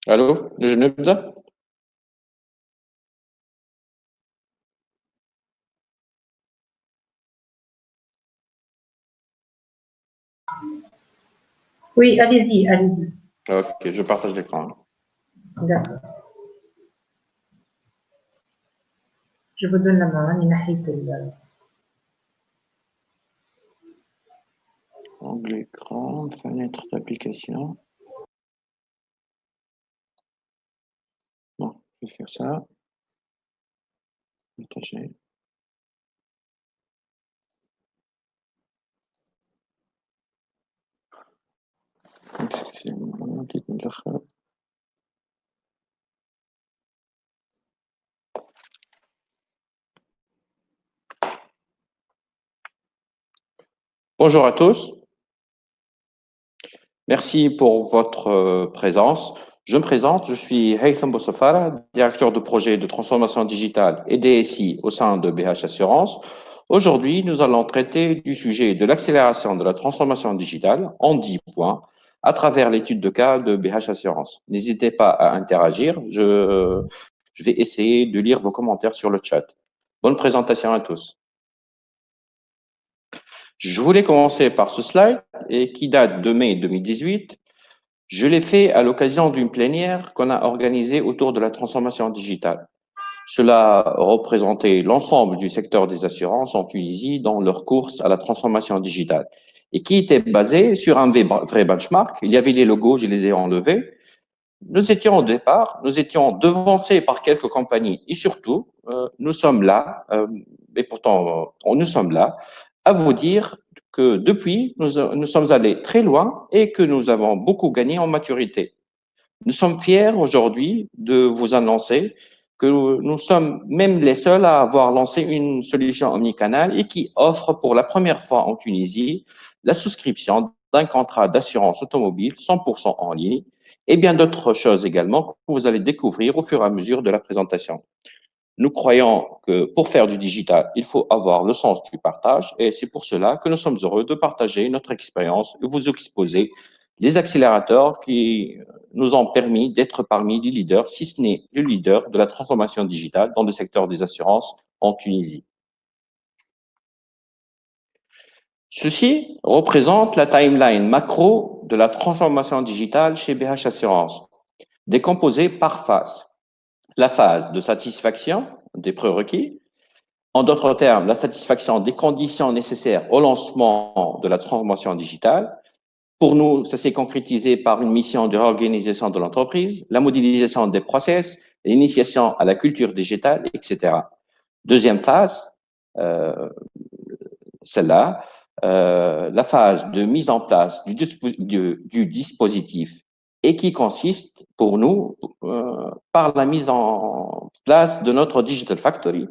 الو نجي نبدا. Oui, allez-y, allez-y. Ok, je partage l'écran. D'accord. Je vous donne la main. Angle écran, fenêtre d'application. Bon, je vais faire ça. Partager. Excusez-moi, dites-moi. Bonjour à tous. Merci pour votre présence. Je me présente, je suis Haytham Boussafara, directeur de projet de transformation digitale et DSI au sein de BH Assurance. Aujourd'hui, nous allons traiter du sujet de l'accélération de la transformation digitale en 10 points à travers l'étude de cas de BH Assurance. N'hésitez pas à interagir, je vais essayer de lire vos commentaires sur le chat. Bonne présentation à tous. Je voulais commencer par ce slide et qui date de mai 2018. Je l'ai fait à l'occasion d'une plénière qu'on a organisée autour de la transformation digitale. Cela représentait l'ensemble du secteur des assurances en Tunisie dans leur course à la transformation digitale et qui était basé sur un vrai benchmark. Il y avait les logos, je les ai enlevés. Nous étions au départ, nous étions devancés par quelques compagnies et surtout, nous sommes là, et pourtant, nous sommes là, à vous dire que depuis, nous sommes allés très loin et que nous avons beaucoup gagné en maturité. Nous sommes fiers aujourd'hui de vous annoncer que nous sommes même les seuls à avoir lancé une solution omnicanal et qui offre pour la première fois en Tunisie la souscription d'un contrat d'assurance automobile 100% en ligne et bien d'autres choses également que vous allez découvrir au fur et à mesure de la présentation. Nous croyons que pour faire du digital, il faut avoir le sens du partage et c'est pour cela que nous sommes heureux de partager notre expérience et vous exposer les accélérateurs qui nous ont permis d'être parmi les leaders, si ce n'est le leader de la transformation digitale dans le secteur des assurances en Tunisie. Ceci représente la timeline macro de la transformation digitale chez BH Assurance, décomposée par phase. La phase de satisfaction des prérequis, en d'autres termes, la satisfaction des conditions nécessaires au lancement de la transformation digitale. Pour nous, ça s'est concrétisé par une mission de réorganisation de l'entreprise, la modélisation des process, l'initiation à la culture digitale, etc. Deuxième phase, euh, celle-là, la phase de mise en place du dispositif et qui consiste pour nous par la mise en place de notre Digital Factory,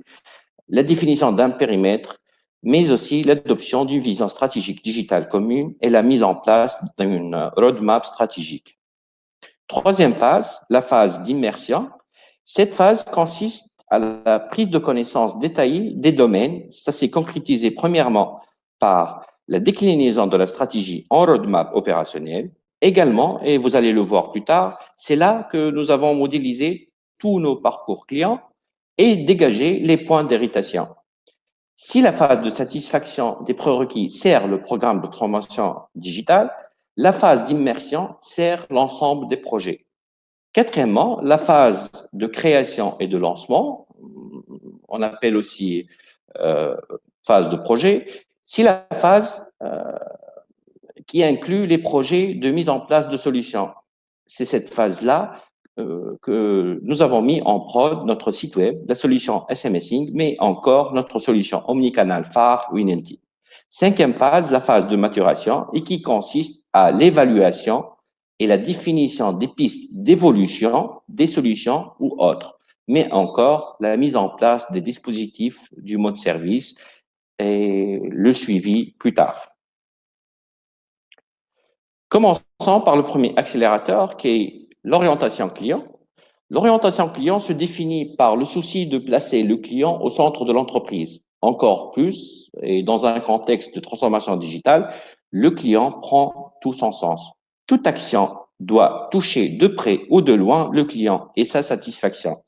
la définition d'un périmètre, mais aussi l'adoption d'une vision stratégique digitale commune et la mise en place d'une roadmap stratégique. Troisième phase, la phase d'immersion. Cette phase consiste à la prise de connaissance détaillée des domaines. Ça s'est concrétisé premièrement par la déclinaison de la stratégie en roadmap opérationnel. Également, et vous allez le voir plus tard, c'est là que nous avons modélisé tous nos parcours clients et dégagé les points d'irritation. Si la phase de satisfaction des prérequis sert le programme de transformation digitale, la phase d'immersion sert l'ensemble des projets. Quatrièmement, la phase de création et de lancement, on appelle aussi euh, phase de projet, c'est la phase qui inclut les projets de mise en place de solutions. C'est cette phase-là que nous avons mis en prod notre site web, la solution SMSing, mais encore notre solution omnicanal phare Winenti. Cinquième phase, la phase de maturation et qui consiste à l'évaluation et la définition des pistes d'évolution des solutions ou autres, mais encore la mise en place des dispositifs du mode service et le suivi plus tard. Commençons par le premier accélérateur qui est l'orientation client. L'orientation client se définit par le souci de placer le client au centre de l'entreprise. Encore plus, et dans un contexte de transformation digitale, le client prend tout son sens. Toute action doit toucher de près ou de loin le client et sa satisfaction.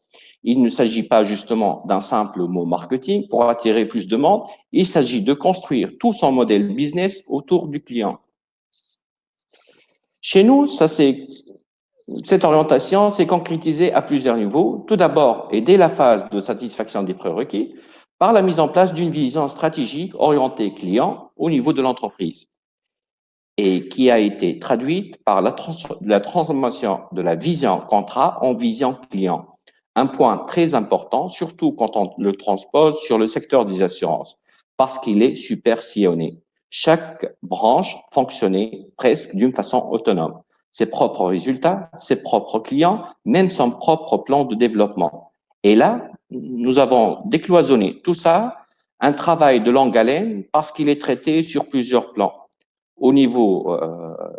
Il ne s'agit pas justement d'un simple mot marketing pour attirer plus de monde, il s'agit de construire tout son modèle business autour du client. Chez nous, cette orientation s'est concrétisée à plusieurs niveaux. Tout d'abord, et dès la phase de satisfaction des prérequis, par la mise en place d'une vision stratégique orientée client au niveau de l'entreprise et qui a été traduite par la transformation de la vision contrat en vision client. Un point très important, surtout quand on le transpose sur le secteur des assurances, parce qu'il est super sillonné. Chaque branche fonctionnait presque d'une façon autonome. Ses propres résultats, ses propres clients, même son propre plan de développement. Et là, nous avons décloisonné tout ça, un travail de longue haleine parce qu'il est traité sur plusieurs plans au niveau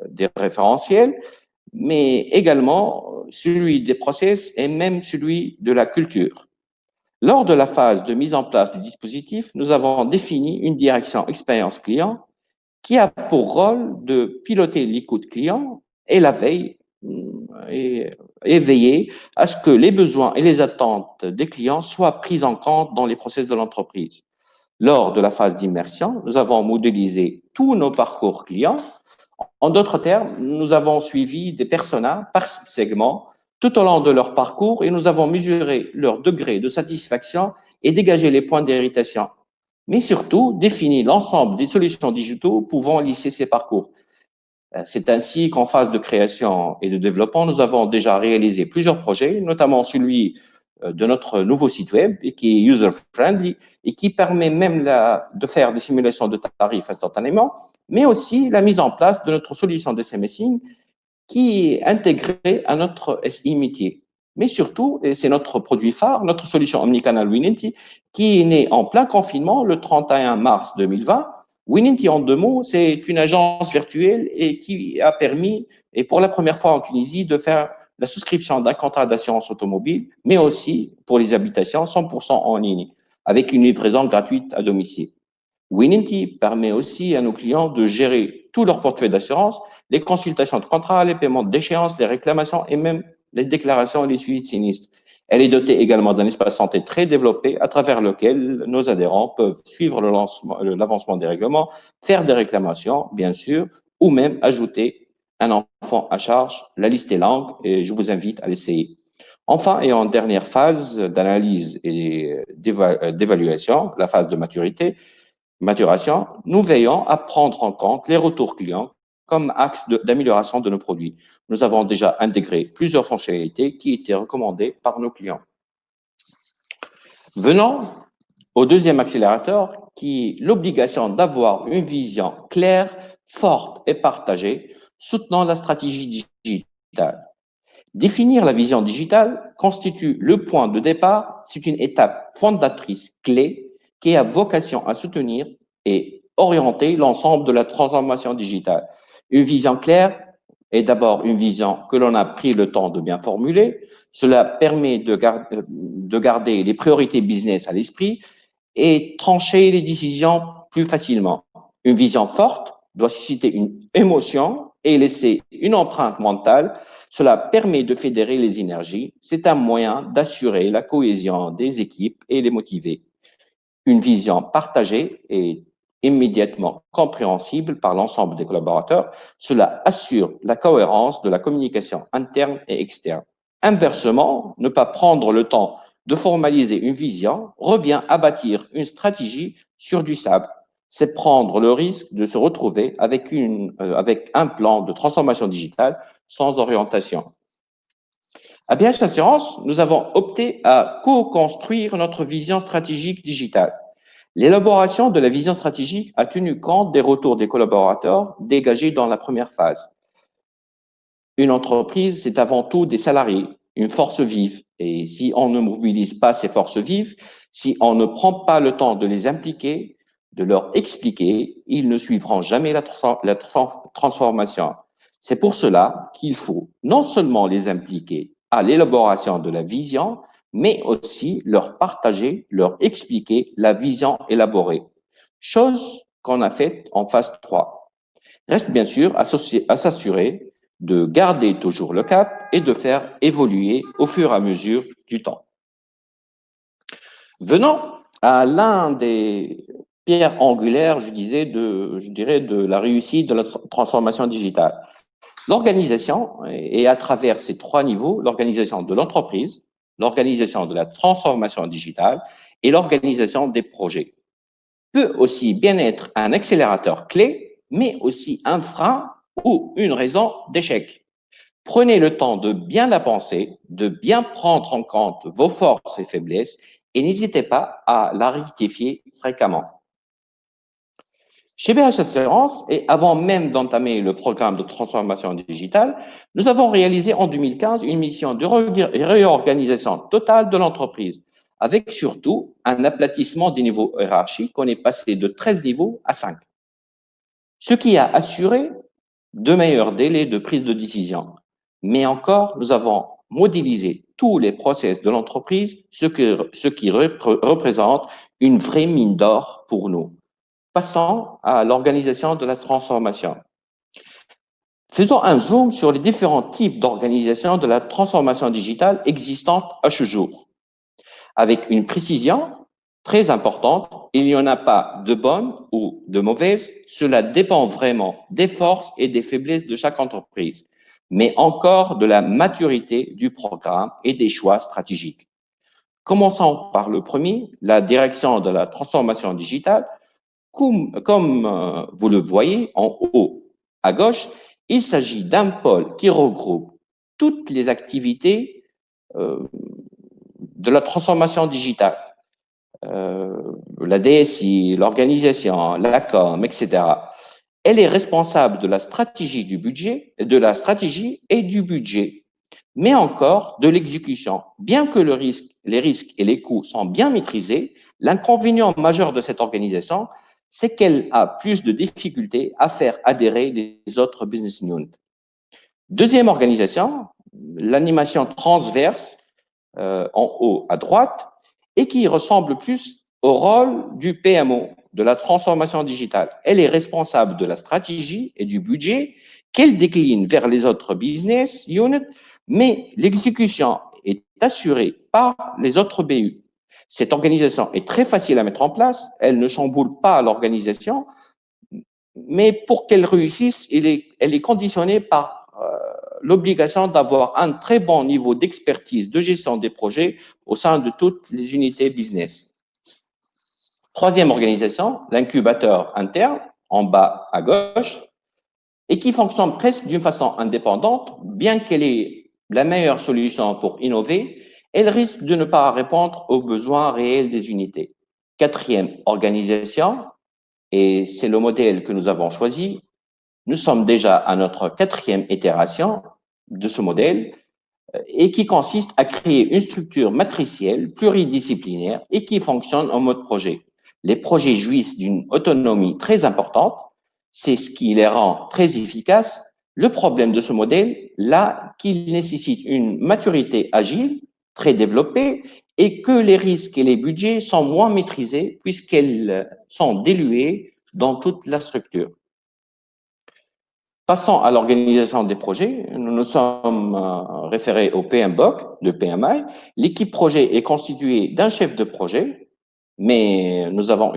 des référentiels, mais également celui des process et même celui de la culture. Lors de la phase de mise en place du dispositif, nous avons défini une direction expérience client qui a pour rôle de piloter l'écoute client et la veille et veiller à ce que les besoins et les attentes des clients soient pris en compte dans les process de l'entreprise. Lors de la phase d'immersion, nous avons modélisé tous nos parcours clients. En d'autres termes, nous avons suivi des personas par segment tout au long de leur parcours et nous avons mesuré leur degré de satisfaction et dégagé les points d'irritation. Mais surtout, défini l'ensemble des solutions digitales pouvant lisser ces parcours. C'est ainsi qu'en phase de création et de développement, nous avons déjà réalisé plusieurs projets, notamment celui de notre nouveau site web et qui est user-friendly et qui permet même de faire des simulations de tarifs instantanément, mais aussi la mise en place de notre solution de SMSing qui est intégrée à notre SI métier. Mais surtout, et c'est notre produit phare, notre solution omnicanal Wininty, qui est née en plein confinement le 31 mars 2020. Wininty, en deux mots, c'est une agence virtuelle et qui a permis, et pour la première fois en Tunisie, de faire la souscription d'un contrat d'assurance automobile, mais aussi pour les habitations 100% en ligne, avec une livraison gratuite à domicile. Wininty permet aussi à nos clients de gérer tout leur portefeuille d'assurance, les consultations de contrats, les paiements d'échéance, les réclamations et même les déclarations et les suivis de sinistres. Elle est dotée également d'un espace santé très développé à travers lequel nos adhérents peuvent suivre l'avancement des règlements, faire des réclamations, bien sûr, ou même ajouter un enfant à charge. La liste est longue et je vous invite à l'essayer. Enfin, et en dernière phase d'analyse et d'évaluation, la phase de maturation, nous veillons à prendre en compte les retours clients comme axe d'amélioration de nos produits. Nous avons déjà intégré plusieurs fonctionnalités qui étaient recommandées par nos clients. Venons au deuxième accélérateur qui est l'obligation d'avoir une vision claire, forte et partagée soutenant la stratégie digitale. Définir la vision digitale constitue le point de départ, c'est une étape fondatrice clé qui a vocation à soutenir et orienter l'ensemble de la transformation digitale. Une vision claire est d'abord une vision que l'on a pris le temps de bien formuler. Cela permet de garder les priorités business à l'esprit et trancher les décisions plus facilement. Une vision forte doit susciter une émotion et laisser une empreinte mentale. Cela permet de fédérer les énergies. C'est un moyen d'assurer la cohésion des équipes et les motiver. Une vision partagée est immédiatement compréhensible par l'ensemble des collaborateurs. Cela assure la cohérence de la communication interne et externe. Inversement, ne pas prendre le temps de formaliser une vision revient à bâtir une stratégie sur du sable. C'est prendre le risque de se retrouver avec un plan de transformation digitale sans orientation. À BH Assurance, nous avons opté à co-construire notre vision stratégique digitale. L'élaboration de la vision stratégique a tenu compte des retours des collaborateurs dégagés dans la première phase. Une entreprise, c'est avant tout des salariés, une force vive. Et si on ne mobilise pas ces forces vives, si on ne prend pas le temps de les impliquer, de leur expliquer, ils ne suivront jamais la transformation. C'est pour cela qu'il faut non seulement les impliquer à l'élaboration de la vision, mais aussi leur partager, leur expliquer la vision élaborée. Chose qu'on a faite en phase 3. Reste bien sûr à s'assurer de garder toujours le cap et de faire évoluer au fur et à mesure du temps. Venons à l'un des pierres angulaires, je dirais, de la réussite de la transformation digitale. L'organisation, et à travers ces trois niveaux, l'organisation de l'entreprise, l'organisation de la transformation digitale et l'organisation des projets, peut aussi bien être un accélérateur clé, mais aussi un frein ou une raison d'échec. Prenez le temps de bien la penser, de bien prendre en compte vos forces et faiblesses et n'hésitez pas à la rectifier fréquemment. Chez BH Assurance, et avant même d'entamer le programme de transformation digitale, nous avons réalisé en 2015 une mission de réorganisation totale de l'entreprise, avec surtout un aplatissement des niveaux hiérarchiques. On est passé de 13 niveaux à 5, ce qui a assuré de meilleurs délais de prise de décision. Mais encore, nous avons modélisé tous les process de l'entreprise, ce qui représente une vraie mine d'or pour nous. Passons à l'organisation de la transformation. Faisons un zoom sur les différents types d'organisation de la transformation digitale existantes à ce jour. Avec une précision très importante, il n'y en a pas de bonnes ou de mauvaises, cela dépend vraiment des forces et des faiblesses de chaque entreprise, mais encore de la maturité du programme et des choix stratégiques. Commençons par le premier, la direction de la transformation digitale. Comme vous le voyez en haut à gauche, il s'agit d'un pôle qui regroupe toutes les activités de la transformation digitale, la DSI, l'organisation, la com, etc. Elle est responsable de la stratégie du budget, de la stratégie et du budget, mais encore de l'exécution. Bien que les risques et les coûts sont bien maîtrisés, l'inconvénient majeur de cette organisation, c'est qu'elle a plus de difficultés à faire adhérer les autres business units. Deuxième organisation, l'animation transverse en haut à droite et qui ressemble plus au rôle du PMO, de la transformation digitale. Elle est responsable de la stratégie et du budget qu'elle décline vers les autres business units, mais l'exécution est assurée par les autres BU. Cette organisation est très facile à mettre en place, elle ne chamboule pas l'organisation, mais pour qu'elle réussisse, elle est conditionnée par l'obligation d'avoir un très bon niveau d'expertise de gestion des projets au sein de toutes les unités business. Troisième organisation, l'incubateur interne, en bas à gauche, et qui fonctionne presque d'une façon indépendante, bien qu'elle ait la meilleure solution pour innover, elle risque de ne pas répondre aux besoins réels des unités. Quatrième organisation, et c'est le modèle que nous avons choisi, nous sommes déjà à notre quatrième itération de ce modèle et qui consiste à créer une structure matricielle pluridisciplinaire et qui fonctionne en mode projet. Les projets jouissent d'une autonomie très importante, c'est ce qui les rend très efficaces. Le problème de ce modèle, là, qu'il nécessite une maturité agile, très développée, et que les risques et les budgets sont moins maîtrisés puisqu'elles sont diluées dans toute la structure. Passons à l'organisation des projets. Nous nous sommes référés au PMBOK de PMI. L'équipe projet est constituée d'un chef de projet, mais nous avons,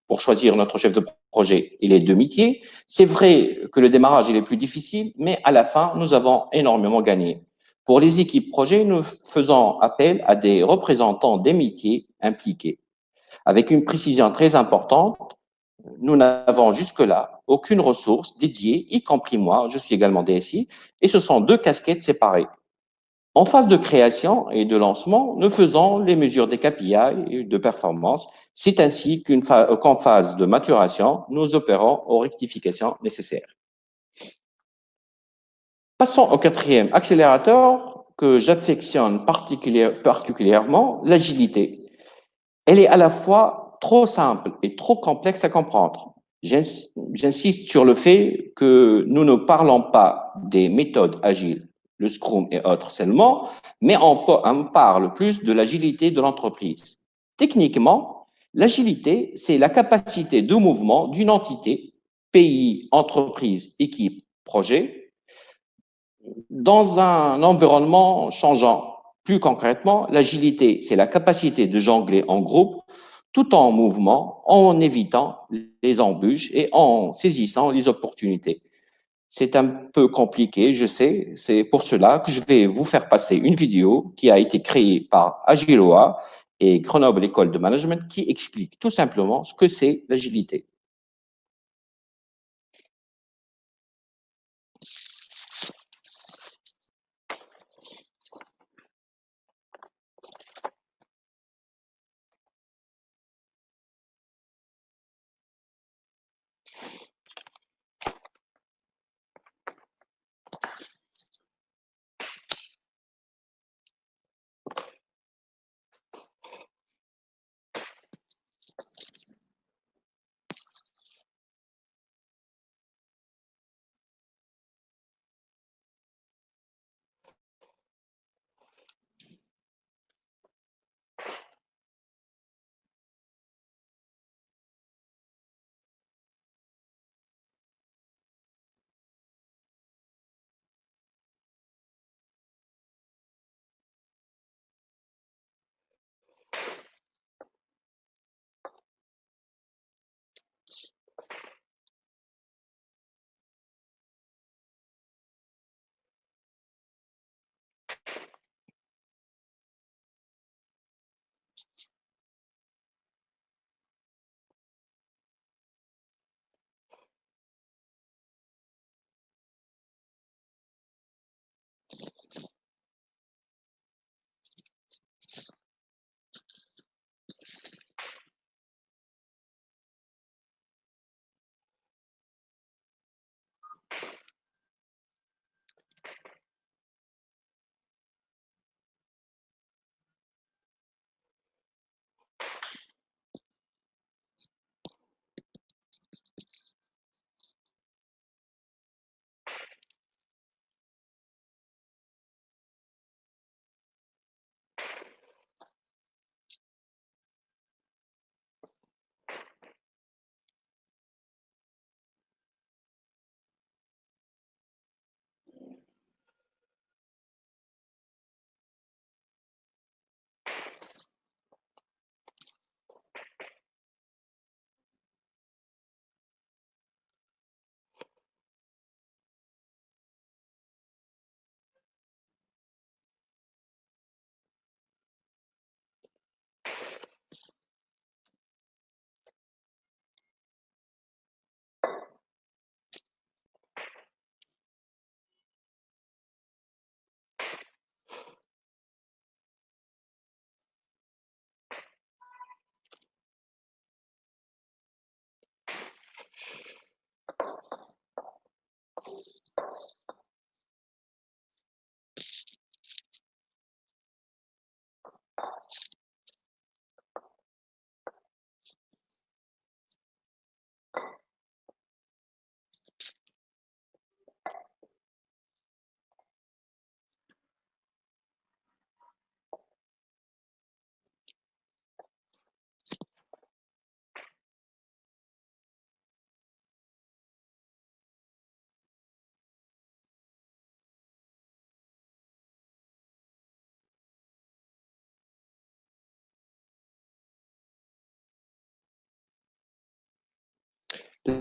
pour choisir notre chef de projet, il est de métier. C'est vrai que le démarrage il est plus difficile, mais à la fin, nous avons énormément gagné. Pour les équipes projet, nous faisons appel à des représentants des métiers impliqués. Avec une précision très importante, nous n'avons jusque-là aucune ressource dédiée, y compris moi, je suis également DSI, et ce sont deux casquettes séparées. En phase de création et de lancement, nous faisons les mesures des KPI et de performance. C'est ainsi qu'en phase de maturation, nous opérons aux rectifications nécessaires. Passons au quatrième accélérateur que j'affectionne particulièrement, l'agilité. Elle est à la fois trop simple et trop complexe à comprendre. J'insiste sur le fait que nous ne parlons pas des méthodes agiles, le Scrum et autres seulement, mais on parle plus de l'agilité de l'entreprise. Techniquement, l'agilité, c'est la capacité de mouvement d'une entité, pays, entreprise, équipe, projet, dans un environnement changeant. Plus concrètement, l'agilité, c'est la capacité de jongler en groupe tout en mouvement, en évitant les embûches et en saisissant les opportunités. C'est un peu compliqué, je sais. C'est pour cela que je vais vous faire passer une vidéo qui a été créée par Agiloa et Grenoble École de Management qui explique tout simplement ce que c'est l'agilité.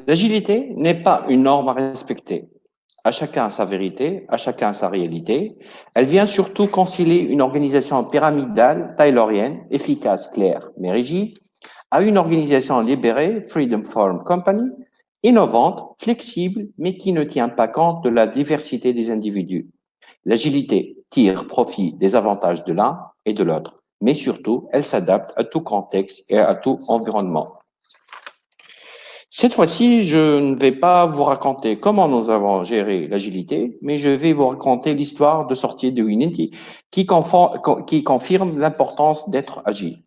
L'agilité n'est pas une norme à respecter. À chacun sa vérité, à chacun sa réalité. Elle vient surtout concilier une organisation pyramidale, taylorienne, efficace, claire, mais rigide, à une organisation libérée, Freedom Form Company, innovante, flexible, mais qui ne tient pas compte de la diversité des individus. L'agilité tire profit des avantages de l'un et de l'autre, mais surtout, elle s'adapte à tout contexte et à tout environnement. Cette fois-ci, je ne vais pas vous raconter comment nous avons géré l'agilité, mais je vais vous raconter l'histoire de sortie de Unity qui confirme l'importance d'être agile.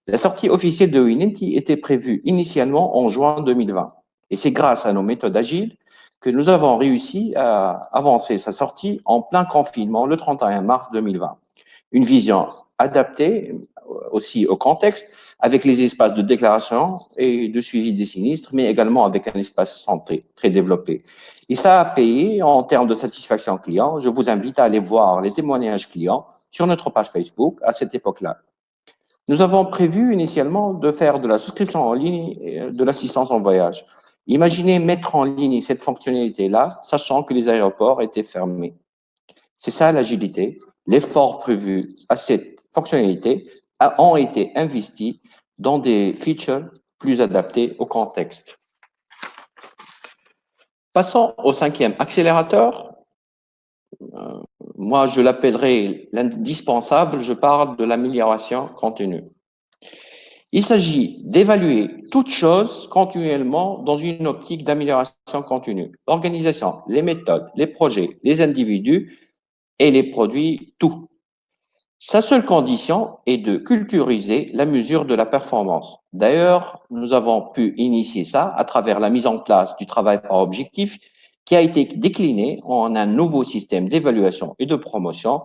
La sortie officielle de Unity était prévue initialement en juin 2020. Et c'est grâce à nos méthodes agiles que nous avons réussi à avancer sa sortie en plein confinement le 31 mars 2020. Une vision adaptée aussi au contexte, avec les espaces de déclaration et de suivi des sinistres, mais également avec un espace santé très développé. Et ça a payé en termes de satisfaction client. Je vous invite à aller voir les témoignages clients sur notre page Facebook à cette époque-là. Nous avons prévu initialement de faire de la souscription en ligne et de l'assistance en voyage. Imaginez mettre en ligne cette fonctionnalité-là, sachant que les aéroports étaient fermés. C'est ça l'agilité. L'effort prévu à cette fonctionnalité ont été investis dans des features plus adaptés au contexte. Passons au cinquième accélérateur. Moi, je l'appellerai l'indispensable. Je parle de l'amélioration continue. Il s'agit d'évaluer toute chose continuellement dans une optique d'amélioration continue. L'organisation, les méthodes, les projets, les individus et les produits, tout. Sa seule condition est de culturiser la mesure de la performance. D'ailleurs, nous avons pu initier ça à travers la mise en place du travail par objectif qui a été décliné en un nouveau système d'évaluation et de promotion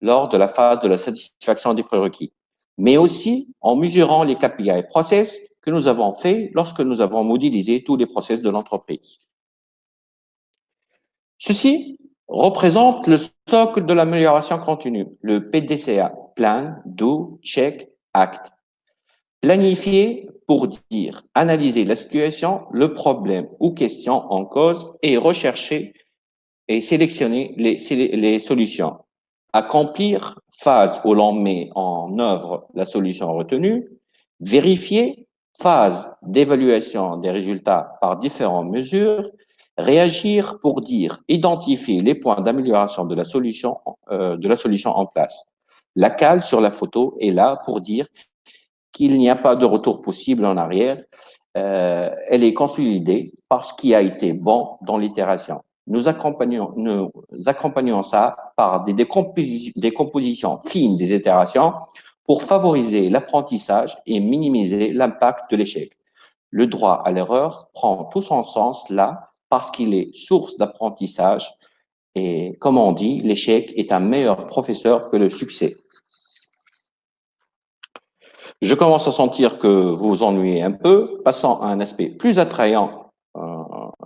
lors de la phase de la satisfaction des prérequis, mais aussi en mesurant les KPI process que nous avons fait lorsque nous avons modélisé tous les process de l'entreprise. Ceci représente le socle de l'amélioration continue, le PDCA, Plan, Do, Check, Act. Planifier pour dire, analyser la situation, le problème ou question en cause et rechercher et sélectionner les solutions. Accomplir, phase où l'on met en œuvre la solution retenue. Vérifier, phase d'évaluation des résultats par différentes mesures. Réagir pour dire, identifier les points d'amélioration de la solution en place. La cale sur la photo est là pour dire qu'il n'y a pas de retour possible en arrière. Elle est consolidée par ce qui a été bon dans l'itération. Nous accompagnons ça par des compositions fines des itérations pour favoriser l'apprentissage et minimiser l'impact de l'échec. Le droit à l'erreur prend tout son sens là parce qu'il est source d'apprentissage et, comme on dit, l'échec est un meilleur professeur que le succès. Je commence à sentir que vous vous ennuyez un peu, passant à un aspect plus attrayant,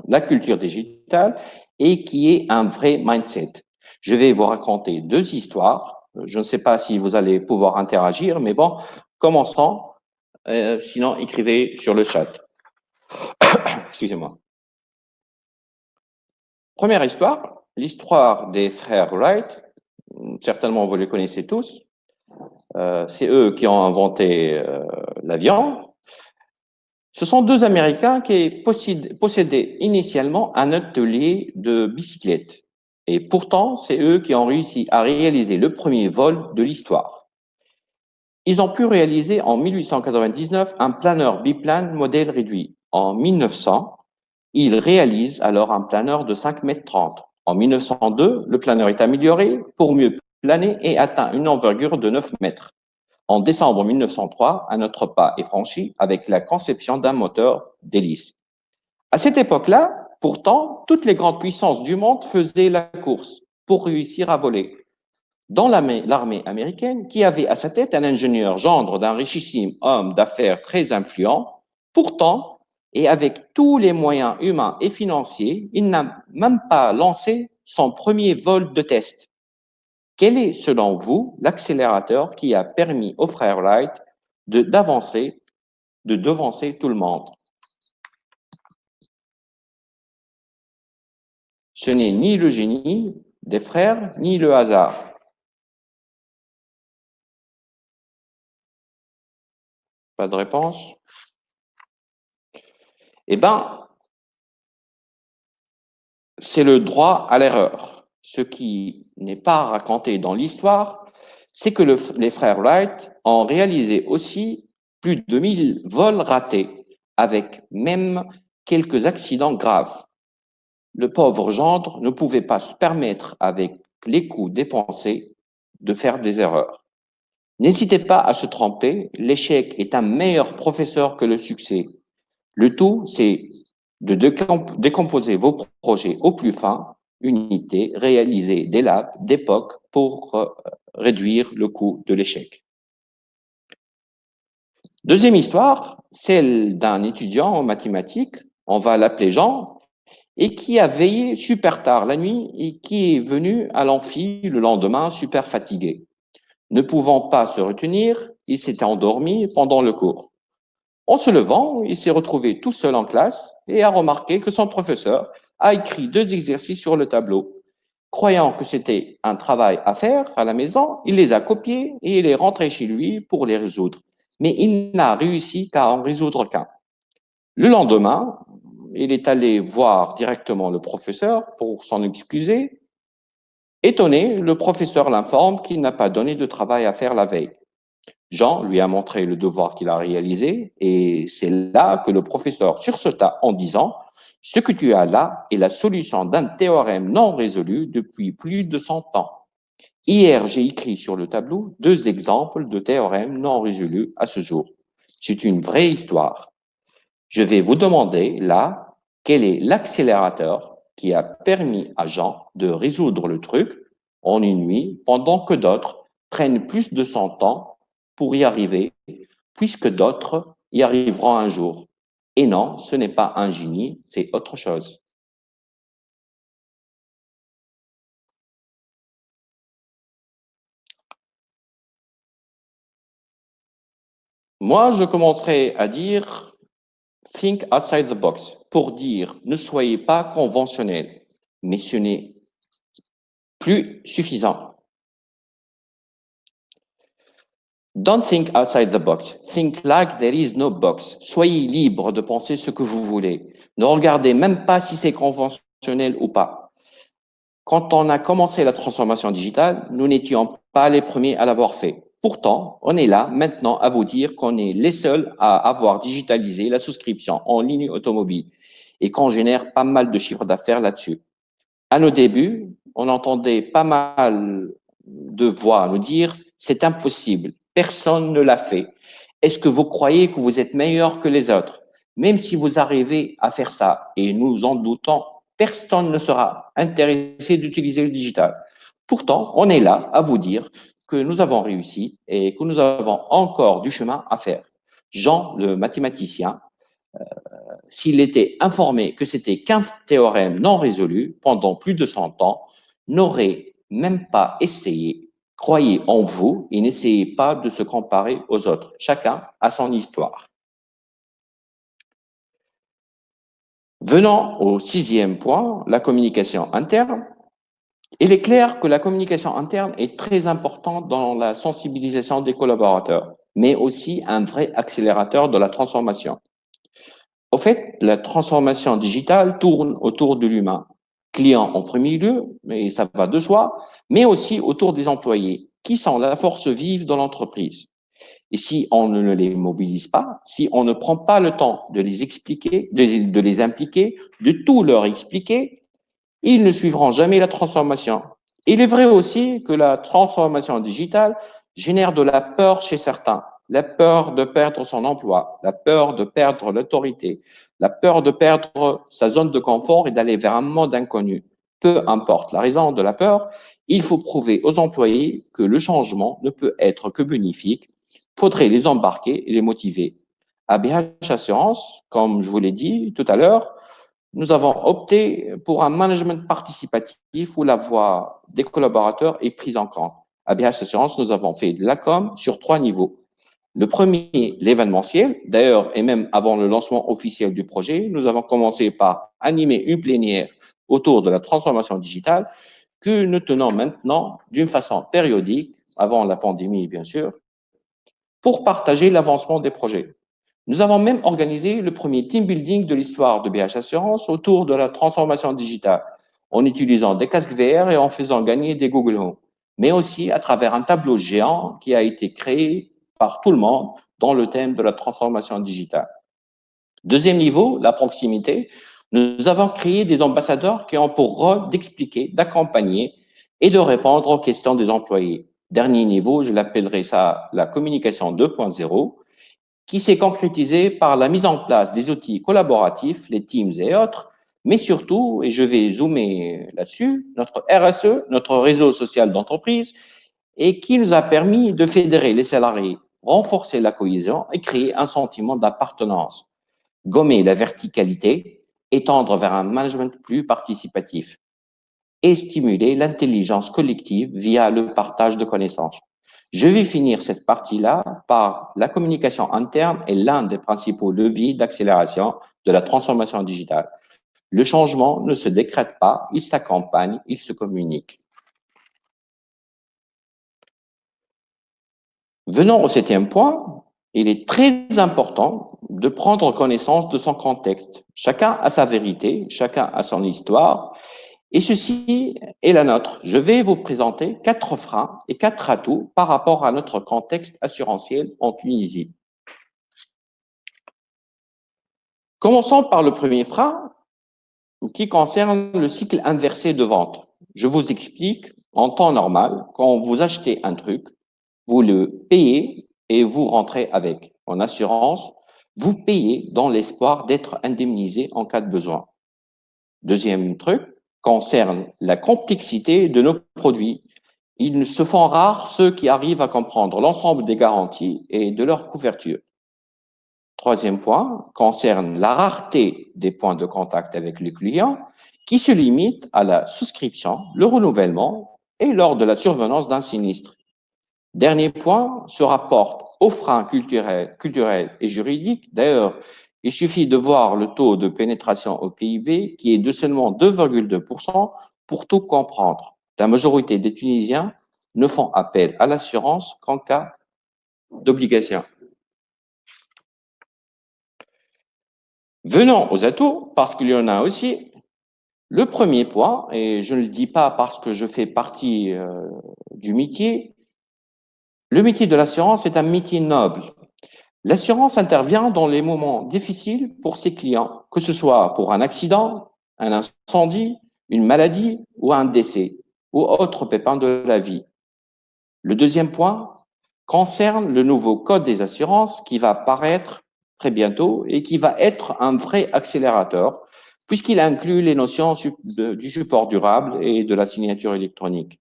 la culture digitale, et qui est un vrai mindset. Je vais vous raconter deux histoires. Je ne sais pas si vous allez pouvoir interagir, mais bon, commençons. Sinon, écrivez sur le chat. Excusez-moi. Première histoire, l'histoire des frères Wright. Certainement, vous les connaissez tous. C'est eux qui ont inventé l'avion. Ce sont deux Américains qui possédaient initialement un atelier de bicyclette. Et pourtant, c'est eux qui ont réussi à réaliser le premier vol de l'histoire. Ils ont pu réaliser en 1899 un planeur biplane modèle réduit. En 1900, ils réalisent alors un planeur de 5,30 mètres. En 1902, le planeur est amélioré pour mieux planer et atteint une envergure de 9 mètres. En décembre 1903, un autre pas est franchi avec la conception d'un moteur d'hélice. À cette époque-là, pourtant, toutes les grandes puissances du monde faisaient la course pour réussir à voler. Dans l'armée américaine, qui avait à sa tête un ingénieur gendre d'un richissime homme d'affaires très influent, pourtant, et avec tous les moyens humains et financiers, il n'a même pas lancé son premier vol de test. Quel est, selon vous, l'accélérateur qui a permis aux frères Wright de devancer tout le monde? Ce n'est ni le génie des frères, ni le hasard. Pas de réponse? Eh bien, c'est le droit à l'erreur. Ce qui n'est pas raconté dans l'histoire, c'est que les frères Wright ont réalisé aussi plus de 1000 vols ratés, avec même quelques accidents graves. Le pauvre gendre ne pouvait pas se permettre, avec les coûts dépensés, de faire des erreurs. N'hésitez pas à se tromper, l'échec est un meilleur professeur que le succès. Le tout, c'est de décomposer vos projets au plus fin, unités, réaliser des labs d'époque pour réduire le coût de l'échec. Deuxième histoire, celle d'un étudiant en mathématiques, on va l'appeler Jean, et qui a veillé super tard la nuit et qui est venu à l'amphi le lendemain super fatigué. Ne pouvant pas se retenir, il s'était endormi pendant le cours. En se levant, il s'est retrouvé tout seul en classe et a remarqué que son professeur a écrit 2 exercices sur le tableau. Croyant que c'était un travail à faire à la maison, il les a copiés et il est rentré chez lui pour les résoudre. Mais il n'a réussi qu'à en résoudre qu'un. Le lendemain, il est allé voir directement le professeur pour s'en excuser. Étonné, le professeur l'informe qu'il n'a pas donné de travail à faire la veille. Jean lui a montré le devoir qu'il a réalisé et c'est là que le professeur sursauta en disant: ce que tu as là est la solution d'un théorème non résolu depuis plus de 100 ans. Hier, j'ai écrit sur le tableau 2 exemples de théorèmes non résolus à ce jour. C'est une vraie histoire. Je vais vous demander là quel est l'accélérateur qui a permis à Jean de résoudre le truc en une nuit pendant que d'autres prennent plus de 100 ans pour y arriver, puisque d'autres y arriveront un jour. Et non, ce n'est pas un génie, c'est autre chose. Moi, je commencerai à dire think outside the box pour dire ne soyez pas conventionnel, mais ce n'est plus suffisant. Don't think outside the box. Think like there is no box. Soyez libre de penser ce que vous voulez. Ne regardez même pas si c'est conventionnel ou pas. Quand on a commencé la transformation digitale, nous n'étions pas les premiers à l'avoir fait. Pourtant, on est là maintenant à vous dire qu'on est les seuls à avoir digitalisé la souscription en ligne automobile et qu'on génère pas mal de chiffres d'affaires là-dessus. À nos débuts, on entendait pas mal de voix nous dire c'est impossible, personne ne l'a fait. Est-ce que vous croyez que vous êtes meilleur que les autres? Même si vous arrivez à faire ça, et nous en doutons, personne ne sera intéressé d'utiliser le digital. Pourtant, on est là à vous dire que nous avons réussi et que nous avons encore du chemin à faire. Jean, le mathématicien, s'il était informé que c'était qu'un théorème non résolu pendant plus de 100 ans, n'aurait même pas essayé. Croyez en vous et n'essayez pas de se comparer aux autres. Chacun a son histoire. Venons au 6e point, la communication interne. Il est clair que la communication interne est très importante dans la sensibilisation des collaborateurs, mais aussi un vrai accélérateur de la transformation. Au fait, la transformation digitale tourne autour de l'humain, client en premier lieu, mais ça va de soi, mais aussi autour des employés, qui sont la force vive de l'entreprise. Et si on ne les mobilise pas, si on ne prend pas le temps de les expliquer, de les impliquer, de tout leur expliquer, ils ne suivront jamais la transformation. Il est vrai aussi que la transformation digitale génère de la peur chez certains. La peur de perdre son emploi, la peur de perdre l'autorité, la peur de perdre sa zone de confort et d'aller vers un monde inconnu. Peu importe la raison de la peur, il faut prouver aux employés que le changement ne peut être que bénéfique. Il faudrait les embarquer et les motiver. À BH Assurance, comme je vous l'ai dit tout à l'heure, nous avons opté pour un management participatif où la voix des collaborateurs est prise en compte. À BH Assurance, nous avons fait de la com sur 3 niveaux. Le premier, l'événementiel. D'ailleurs, et même avant le lancement officiel du projet, nous avons commencé par animer une plénière autour de la transformation digitale que nous tenons maintenant d'une façon périodique, avant la pandémie bien sûr, pour partager l'avancement des projets. Nous avons même organisé le premier team building de l'histoire de BH Assurance autour de la transformation digitale, en utilisant des casques VR et en faisant gagner des Google Home, mais aussi à travers un tableau géant qui a été créé par tout le monde dans le thème de la transformation digitale. Deuxième niveau, la proximité. Nous avons créé des ambassadeurs qui ont pour rôle d'expliquer, d'accompagner et de répondre aux questions des employés. Dernier niveau, je l'appellerai ça la communication 2.0, qui s'est concrétisé par la mise en place des outils collaboratifs, les Teams et autres, mais surtout, et je vais zoomer là-dessus, notre RSE, notre réseau social d'entreprise, et qui nous a permis de fédérer les salariés renforcer la cohésion et créer un sentiment d'appartenance, gommer la verticalité et tendre vers un management plus participatif et stimuler l'intelligence collective via le partage de connaissances. Je vais finir cette partie-là par la communication interne est l'un des principaux leviers d'accélération de la transformation digitale. Le changement ne se décrète pas, il s'accompagne, il se communique. Venons au septième point, il est très important de prendre connaissance de son contexte. Chacun a sa vérité, chacun a son histoire, et ceci est la nôtre. Je vais vous présenter 4 freins et 4 atouts par rapport à notre contexte assurantiel en Tunisie. Commençons par le premier frein qui concerne le cycle inversé de vente. Je vous explique, en temps normal, quand vous achetez un truc, vous le payez et vous rentrez avec. En assurance, vous payez dans l'espoir d'être indemnisé en cas de besoin. Deuxième truc concerne la complexité de nos produits. Ils se font rares ceux qui arrivent à comprendre l'ensemble des garanties et de leur couverture. Troisième point concerne la rareté des points de contact avec le client qui se limite à la souscription, le renouvellement et lors de la survenance d'un sinistre. Dernier point se rapporte aux freins culturels et juridiques. D'ailleurs, il suffit de voir le taux de pénétration au PIB qui est de seulement 2,2% pour tout comprendre. La majorité des Tunisiens ne font appel à l'assurance qu'en cas d'obligation. Venons aux atouts, parce qu'il y en a aussi. Le premier point, et je ne le dis pas parce que je fais partie du métier, le métier de l'assurance est un métier noble. L'assurance intervient dans les moments difficiles pour ses clients, que ce soit pour un accident, un incendie, une maladie ou un décès ou autre pépin de la vie. Le deuxième point concerne le nouveau code des assurances qui va apparaître très bientôt et qui va être un vrai accélérateur puisqu'il inclut les notions du support durable et de la signature électronique.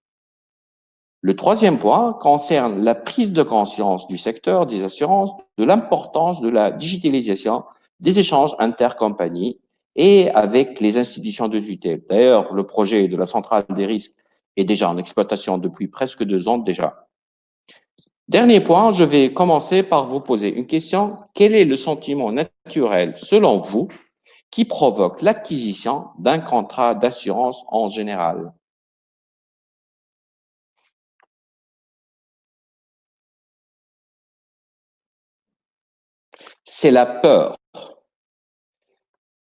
Le troisième point concerne la prise de conscience du secteur des assurances de l'importance de la digitalisation des échanges intercompagnies et avec les institutions de tutelle. D'ailleurs, le projet de la centrale des risques est déjà en exploitation depuis presque 2 ans déjà. Dernier point, je vais commencer par vous poser une question. Quel est le sentiment naturel, selon vous, qui provoque l'acquisition d'un contrat d'assurance en général? C'est la peur.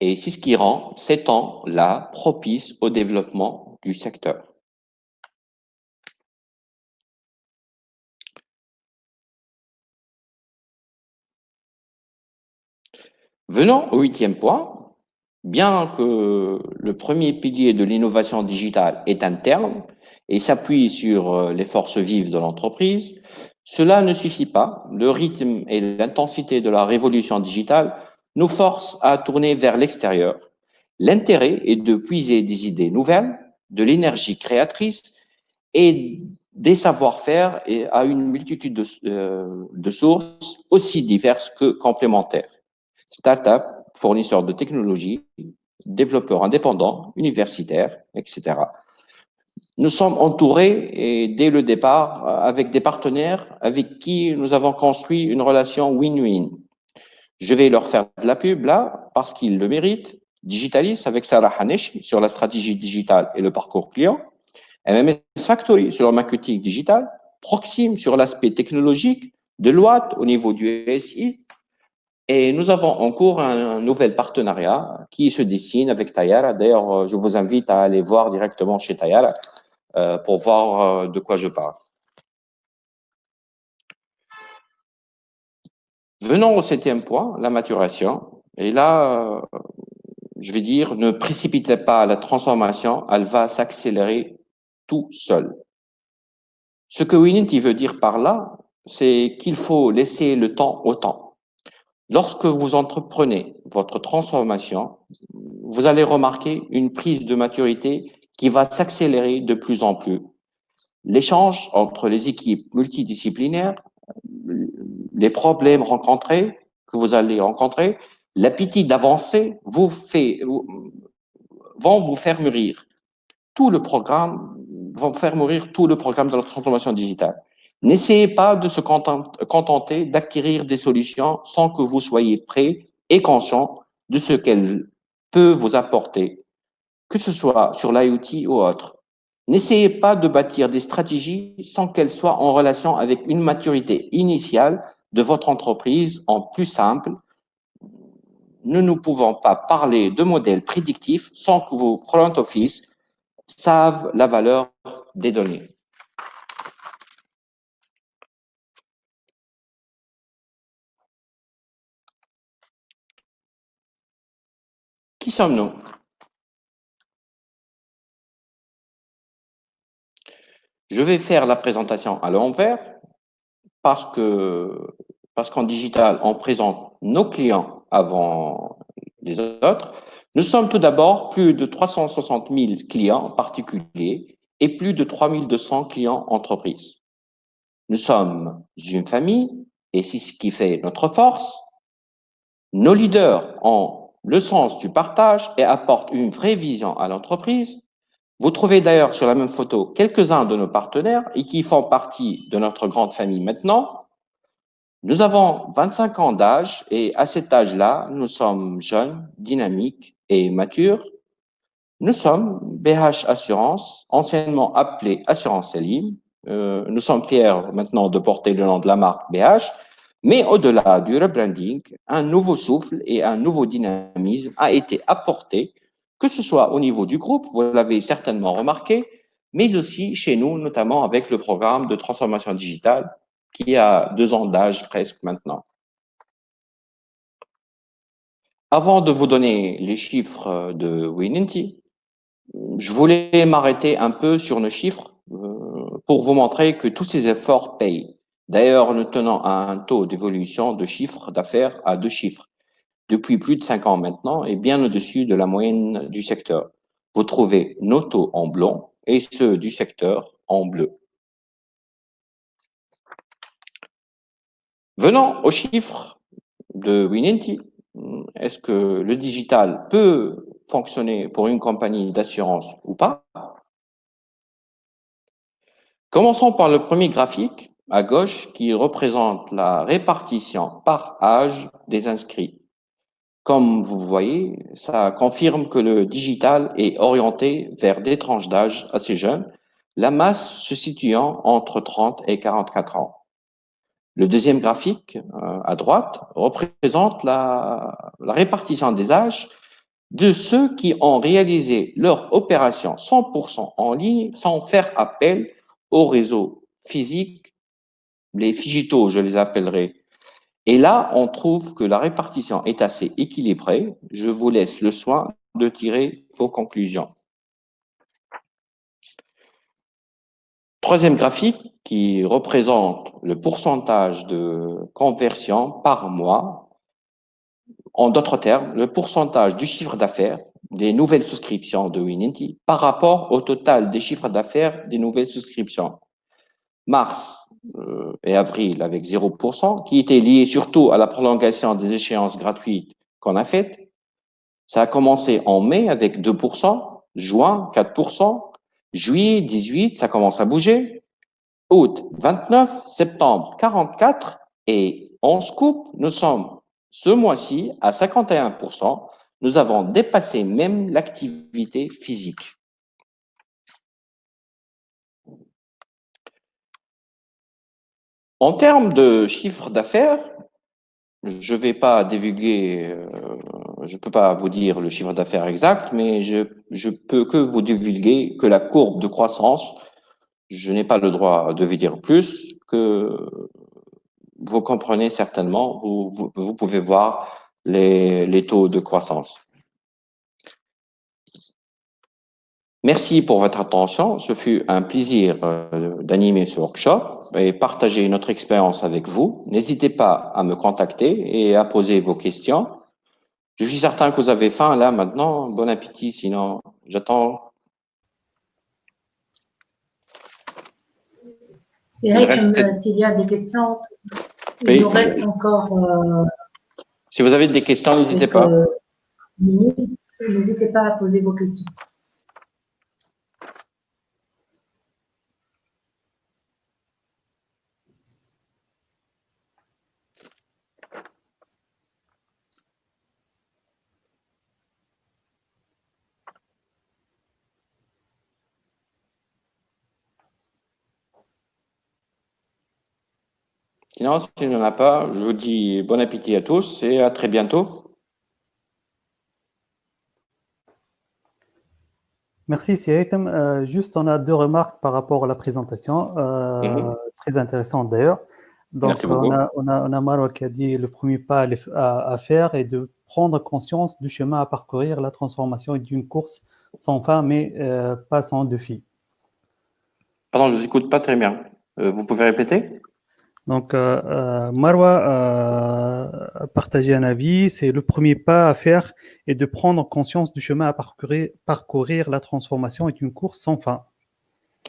Et c'est ce qui rend ces temps-là propices au développement du secteur. Venons au huitième point. Bien que le premier pilier de l'innovation digitale est interne et s'appuie sur les forces vives de l'entreprise, cela ne suffit pas. Le rythme et l'intensité de la révolution digitale nous forcent à tourner vers l'extérieur. L'intérêt est de puiser des idées nouvelles, de l'énergie créatrice et des savoir-faire à une multitude de sources aussi diverses que complémentaires. Start-up, fournisseurs de technologies, développeurs indépendants, universitaires, etc. Nous sommes entourés et dès le départ avec des partenaires avec qui nous avons construit une relation win-win. Je vais leur faire de la pub là parce qu'ils le méritent. Digitalis avec Sarah Hanesh sur la stratégie digitale et le parcours client. MMS Factory sur le marketing digital. Proxime sur l'aspect technologique. Deloitte au niveau du SI. Et nous avons en cours un nouvel partenariat qui se dessine avec Tayara. D'ailleurs, je vous invite à aller voir directement chez Tayara pour voir de quoi je parle. Venons au septième point, la maturation. Et là, je vais dire, ne précipitez pas la transformation, elle va s'accélérer tout seul. Ce que Winity veut dire par là, c'est qu'il faut laisser le temps au temps. Lorsque vous entreprenez votre transformation, vous allez remarquer une prise de maturité qui va s'accélérer de plus en plus. L'échange entre les équipes multidisciplinaires, les problèmes rencontrés, que vous allez rencontrer, l'appétit d'avancer vont vous faire mûrir. Tout le programme vont faire mourir tout le programme de la transformation digitale. N'essayez pas de se contenter d'acquérir des solutions sans que vous soyez prêt et conscient de ce qu'elles peuvent vous apporter, que ce soit sur l'IoT ou autre. N'essayez pas de bâtir des stratégies sans qu'elles soient en relation avec une maturité initiale de votre entreprise en plus simple. Nous ne pouvons pas parler de modèles prédictifs sans que vos front office savent la valeur des données. Qui sommes-nous? Je vais faire la présentation à l'envers parce qu'en digital, on présente nos clients avant les autres. Nous sommes tout d'abord plus de 360 000 clients particuliers et plus de 3 200 clients entreprises. Nous sommes une famille et c'est ce qui fait notre force. Nos leaders ont le sens du partage et apportent une vraie vision à l'entreprise. Vous trouvez d'ailleurs sur la même photo quelques-uns de nos partenaires et qui font partie de notre grande famille maintenant. Nous avons 25 ans d'âge et à cet âge-là, nous sommes jeunes, dynamiques et matures. Nous sommes BH Assurance, anciennement appelé Assurance Selim. Nous sommes fiers maintenant de porter le nom de la marque BH, mais au-delà du rebranding, un nouveau souffle et un nouveau dynamisme a été apporté, que ce soit au niveau du groupe, vous l'avez certainement remarqué, mais aussi chez nous, notamment avec le programme de transformation digitale qui a 2 ans d'âge presque maintenant. Avant de vous donner les chiffres de Wininty, je voulais m'arrêter un peu sur nos chiffres pour vous montrer que tous ces efforts payent. D'ailleurs, nous tenons à un taux d'évolution de chiffre d'affaires à 2 chiffres depuis plus de 5 ans maintenant et bien au-dessus de la moyenne du secteur. Vous trouvez nos taux en blanc et ceux du secteur en bleu. Venons aux chiffres de Wininty. Est-ce que le digital peut fonctionner pour une compagnie d'assurance ou pas? Commençons par le premier graphique à gauche qui représente la répartition par âge des inscrits. Comme vous voyez, ça confirme que le digital est orienté vers des tranches d'âge assez jeunes, la masse se situant entre 30 et 44 ans. Le deuxième graphique à droite représente la répartition des âges de ceux qui ont réalisé leur opération 100% en ligne sans faire appel au réseau physique, les phygitos, je les appellerai. Et là, on trouve que la répartition est assez équilibrée. Je vous laisse le soin de tirer vos conclusions. Troisième graphique qui représente le pourcentage de conversion par mois. En d'autres termes, le pourcentage du chiffre d'affaires des nouvelles souscriptions de Wininty par rapport au total des chiffres d'affaires des nouvelles souscriptions. Mars et avril avec 0%, qui était lié surtout à la prolongation des échéances gratuites qu'on a faites. Ça a commencé en mai avec 2%, juin 4%, juillet 18, ça commence à bouger, août 29, septembre 44 et en scoop, nous sommes ce mois-ci à 51%. Nous avons dépassé même l'activité physique. En termes de chiffre d'affaires, je ne vais pas divulguer, je ne peux pas vous dire le chiffre d'affaires exact, mais je peux que vous divulguer que la courbe de croissance, je n'ai pas le droit de vous dire plus, que vous comprenez certainement, vous pouvez voir les taux de croissance. Merci pour votre attention. Ce fut un plaisir d'animer ce workshop et partager notre expérience avec vous. N'hésitez pas à me contacter et à poser vos questions. Je suis certain que vous avez faim là maintenant. Bon appétit, sinon j'attends. C'est vrai que s'il y a des questions, Il nous reste encore Si vous avez des questions, n'hésitez quelques pas. minutes. N'hésitez pas à poser vos questions. Sinon, s'il n'y en a pas, je vous dis bon appétit à tous et à très bientôt. Merci, Siaïtem. Juste, on a deux remarques par rapport à la présentation, très intéressante d'ailleurs. Donc, Merci beaucoup. on a Marwa qui a dit le premier pas à faire est de prendre conscience du chemin à parcourir. La transformation est d'une course sans fin, mais pas sans défi. Pardon, je ne vous écoute pas très bien. Vous pouvez répéter? Donc, Marwa a partagé un avis, c'est le premier pas à faire est de prendre conscience du chemin à parcourir. La transformation est une course sans fin.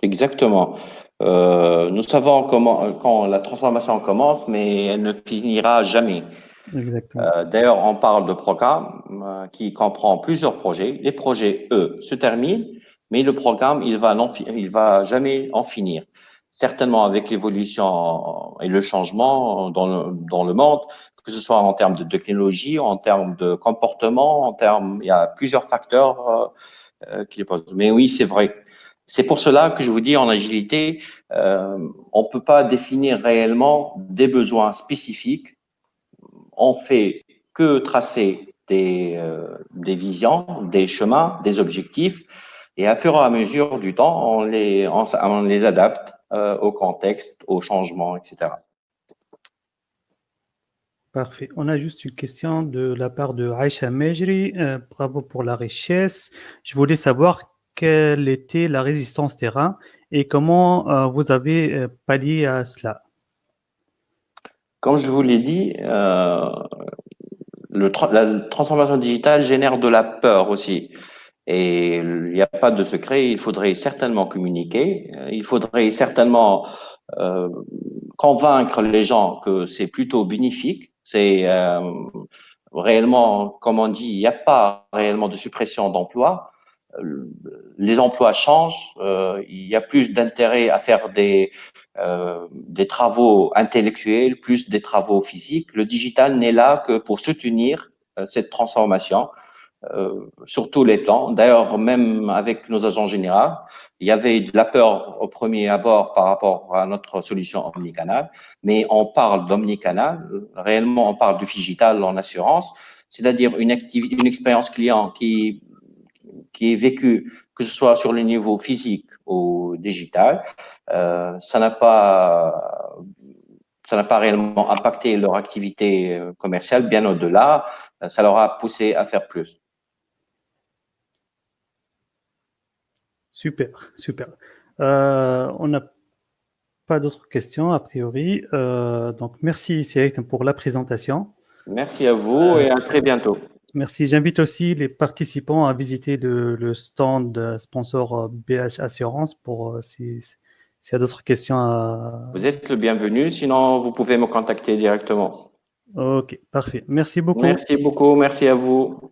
Exactement. Nous savons comment, quand la transformation commence, mais elle ne finira jamais. Exactement. D'ailleurs, on parle de programme qui comprend plusieurs projets. Les projets, eux, se terminent, mais le programme, il va jamais en finir. Certainement avec l'évolution et le changement dans le monde, que ce soit en termes de technologie, en termes de comportement, il y a plusieurs facteurs qui les posent. Mais oui, c'est vrai. C'est pour cela que je vous dis en agilité, on ne peut pas définir réellement des besoins spécifiques. On fait que tracer des visions, des chemins, des objectifs, et à fur et à mesure du temps, on les adapte au contexte, au changement, etc. Parfait. On a juste une question de la part de Aïcha Mejri. Bravo pour la richesse. Je voulais savoir quelle était la résistance terrain et comment vous avez pallié à cela. Comme je vous l'ai dit, la transformation digitale génère de la peur aussi. Et il n'y a pas de secret, il faudrait certainement communiquer, il faudrait certainement euh, convaincre les gens que c'est plutôt bénéfique. C'est réellement, comme on dit, il n'y a pas réellement de suppression d'emplois. Les emplois changent, il y a plus d'intérêt à faire des travaux intellectuels, plus des travaux physiques. Le digital n'est là que pour soutenir cette transformation sur tous les plans. D'ailleurs, même avec nos agents généraux, il y avait de la peur au premier abord par rapport à notre solution omnicanal, mais on parle d'omnicanal, réellement on parle du digital en assurance, c'est-à-dire une expérience client qui est vécue, que ce soit sur le niveau physique ou digital, ça n'a pas réellement impacté leur activité commerciale, bien au-delà, ça leur a poussé à faire plus. Super, super. On n'a pas d'autres questions a priori. Donc, merci Siaïtem pour la présentation. Merci à vous et à très bientôt. Merci. J'invite aussi les participants à visiter le stand sponsor BH Assurance pour s'il y a d'autres questions. Vous êtes le bienvenu, sinon vous pouvez me contacter directement. Ok, parfait. Merci beaucoup. Merci beaucoup, merci à vous.